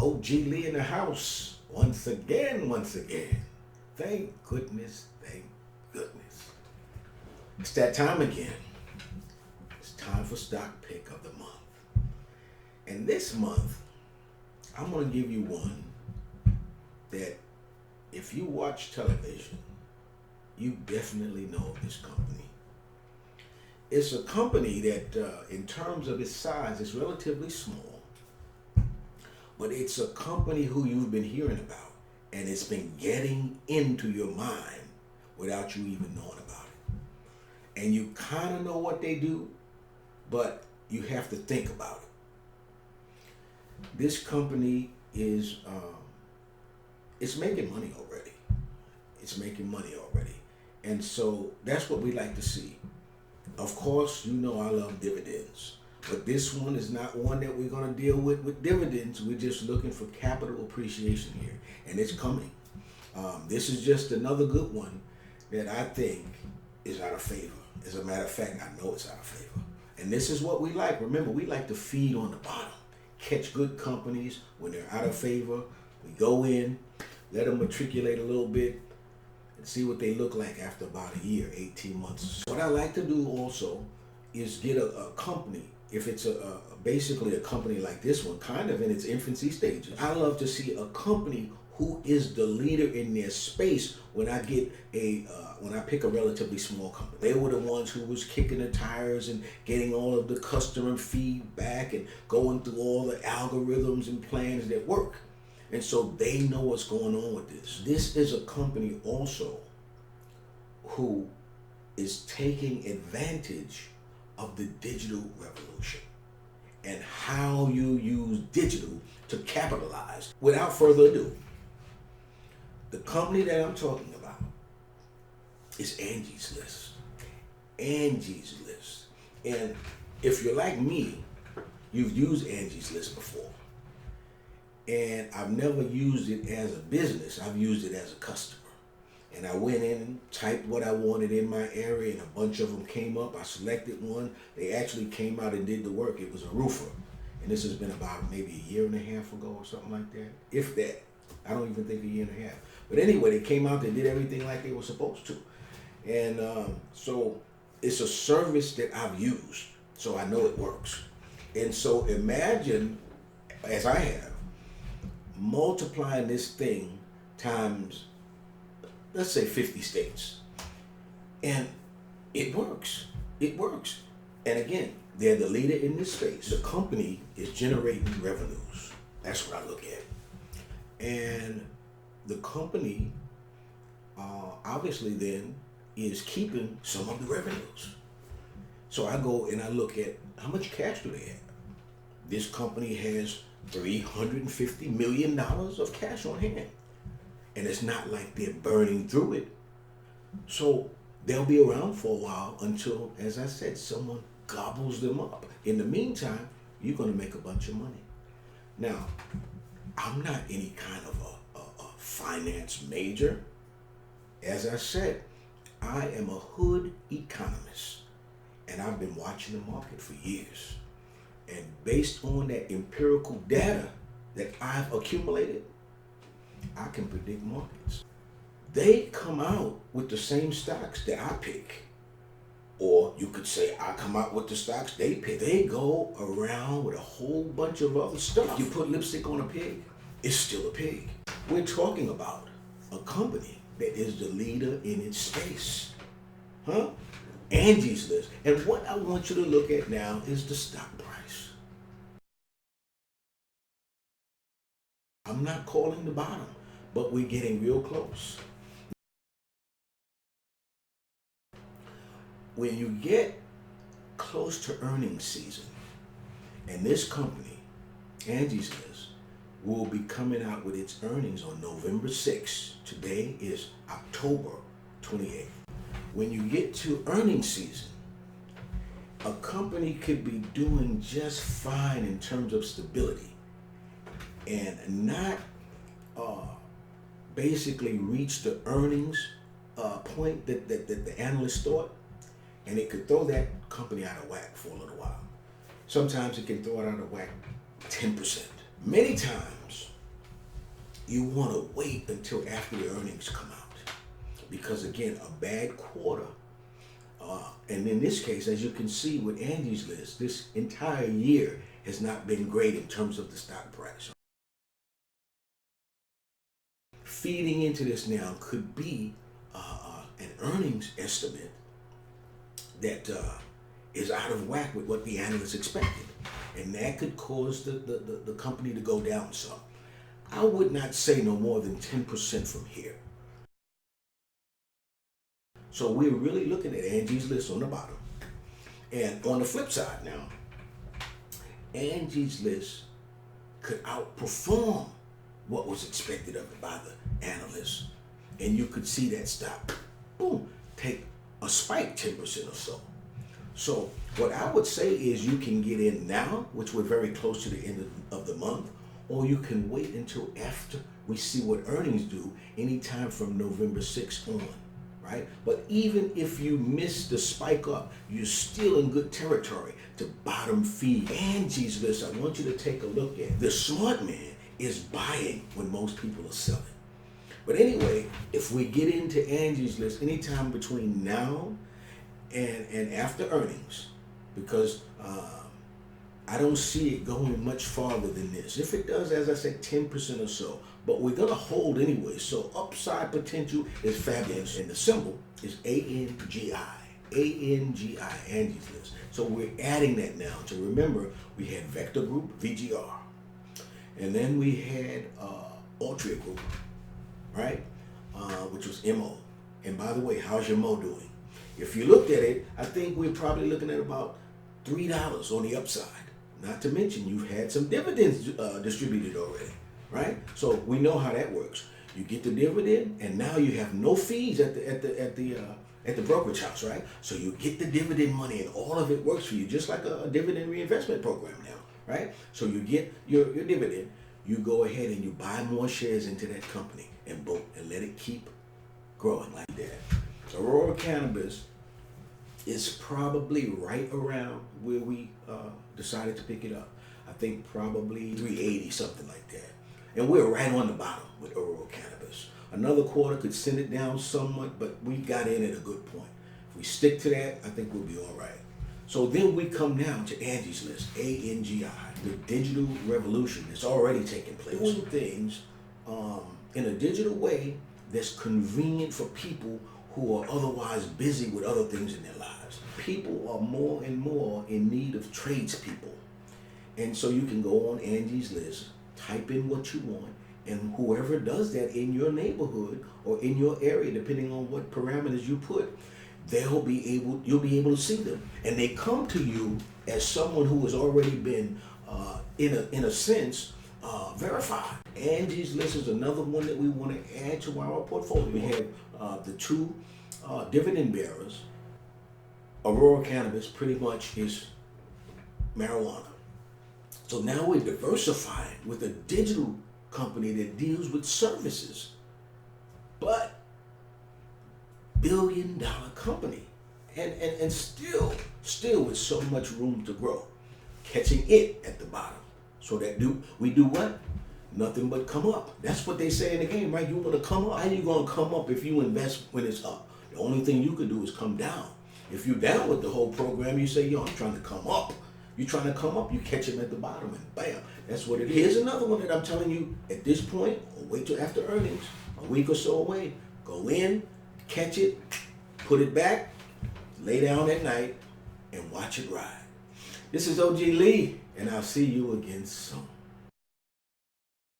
OG Lee in the house once again, once again. Thank goodness, thank goodness. It's that time again. It's time for stock pick of the month. And this month, I'm going to give you one that if you watch television, you definitely know of this company. It's a company that, in terms of its size, is relatively small, but it's a company who you've been hearing about, and it's been getting into your mind without you even knowing about it. And you kind of know what they do, but you have to think about it. This company is, it's making money already. It's making money already. And so that's what we like to see. Of course, you know I love dividends, but this one is not one that we're going to deal with dividends. We're just looking for capital appreciation here, and it's coming. This is just another good one that I think is out of favor. As a matter of fact, I know it's out of favor. And this is what we like. Remember, we like to feed on the bottom, catch good companies when they're out of favor. We go in, let them matriculate a little bit, and see what they look like after about a year, 18 months. What I like to do also is get a company, if it's basically a company like this one, kind of in its infancy stages. I love to see a company who is the leader in their space when I get when I pick a relatively small company. They were the ones who was kicking the tires and getting all of the customer feedback and going through all the algorithms and plans that work. And so they know what's going on with this. This is a company also who is taking advantage of the digital revolution and how you use digital to capitalize. Without further ado, the company that I'm talking about is Angie's List. Angie's List. And if you're like me, you've used Angie's List before. And I've never used it as a business. I've used it as a customer. And I went in and typed what I wanted in my area, and a bunch of them came up. I selected one. They actually came out and did the work. It was a roofer. And this has been about maybe a year and a half ago or something like that. If that. I don't even think a year and a half. But anyway, they came out, they did everything like they were supposed to. And so it's a service that I've used, so I know it works. And so imagine, as I have, multiplying this thing times, let's say 50 states. And it works. It works. And again, they're the leader in this space. The company is generating revenues. That's what I look at. And the company obviously then is keeping some of the revenues. So I go and I look at how much cash do they have. This company has $350 million of cash on hand. And it's not like they're burning through it. So they'll be around for a while until, as I said, someone gobbles them up. In the meantime, you're going to make a bunch of money. Now, I'm not any kind of a finance major. As I said, I am a hood economist, and I've been watching the market for years. And based on that empirical data that I've accumulated, I can predict markets. They come out with the same stocks that I pick. Or you could say I come out with the stocks they pick. They go around with a whole bunch of other stuff. If you put lipstick on a pig, it's still a pig. We're talking about a company that is the leader in its space. Huh? Angie's List. And what I want you to look at now is the stock price. I'm not calling the bottom, but we're getting real close. When you get close to earnings season, and this company, Angie's List, will be coming out with its earnings on November 6th. Today is October 28th. When you get to earnings season, a company could be doing just fine in terms of stability and not basically reach the earnings point that the analysts thought, and it could throw that company out of whack for a little while. Sometimes it can throw it out of whack 10%. Many times, you want to wait until after the earnings come out. Because again, a bad quarter, and in this case, as you can see with Angie's List, this entire year has not been great in terms of the stock price. Feeding into this now could be an earnings estimate that is out of whack with what the analysts expected. And that could cause the company to go down some. I would not say no more than 10% from here. So we're really looking at Angie's List on the bottom. And on the flip side now, Angie's List could outperform what was expected of it by the analysts. And you could see that stock, boom, take a spike 10% or so. So what I would say is you can get in now, which we're very close to the end of the month, or you can wait until after we see what earnings do anytime from November 6th on, right? But even if you miss the spike up, you're still in good territory to bottom feed. Angie's List, I want you to take a look at. The smart man is buying when most people are selling. But anyway, if we get into Angie's List anytime between now and after earnings, because I don't see it going much farther than this. If it does, as I said, 10% or so, but we're gonna hold anyway. So upside potential is fabulous, and the symbol is ANGI, Angie's List. So we're adding that now. To remember, we had Vector Group, VGR, and then we had Altria Group, right, which was MO. And by the way, how's your Mo doing? If you looked at it, I think we're probably looking at about $3 on the upside. Not to mention you've had some dividends distributed already, right? So we know how that works. You get the dividend, and now you have no fees at the brokerage house, right? So you get the dividend money, and all of it works for you, just like a dividend reinvestment program now, right? So you get your dividend, you go ahead and you buy more shares into that company, and boom, and let it keep growing like that. Aurora Cannabis is probably right around where we decided to pick it up. I think probably 380, something like that. And we're right on the bottom with Aurora Cannabis. Another quarter could send it down somewhat, but we got in at a good point. If we stick to that, I think we'll be all right. So then we come down to Angie's List, ANGI, the digital revolution that's already taking place. Doing things in a digital way that's convenient for people who are otherwise busy with other things in their lives. People are more and more in need of tradespeople. And so you can go on Angie's List, type in what you want, and whoever does that in your neighborhood or in your area, depending on what parameters you put, you'll be able to see them. And they come to you as someone who has already been, in a sense, verified. Angie's List is another one that we want to add to our portfolio. We have the two dividend bearers. Aurora Cannabis pretty much is marijuana. So now we're diversifying with a digital company that deals with services, but billion-dollar company, and still with so much room to grow, catching it at the bottom. So that we do what? Nothing but come up. That's what they say in the game, right? You want to come up. How are you going to come up if you invest when it's up? The only thing you can do is come down. If you're down with the whole program, you say, yo, I'm trying to come up. You're trying to come up, you catch them at the bottom, and bam, that's what it is. Here's another one that I'm telling you at this point, or wait till after earnings, a week or so away. Go in, catch it, put it back, lay down at night, and watch it ride. This is OG Lee, and I'll see you again soon.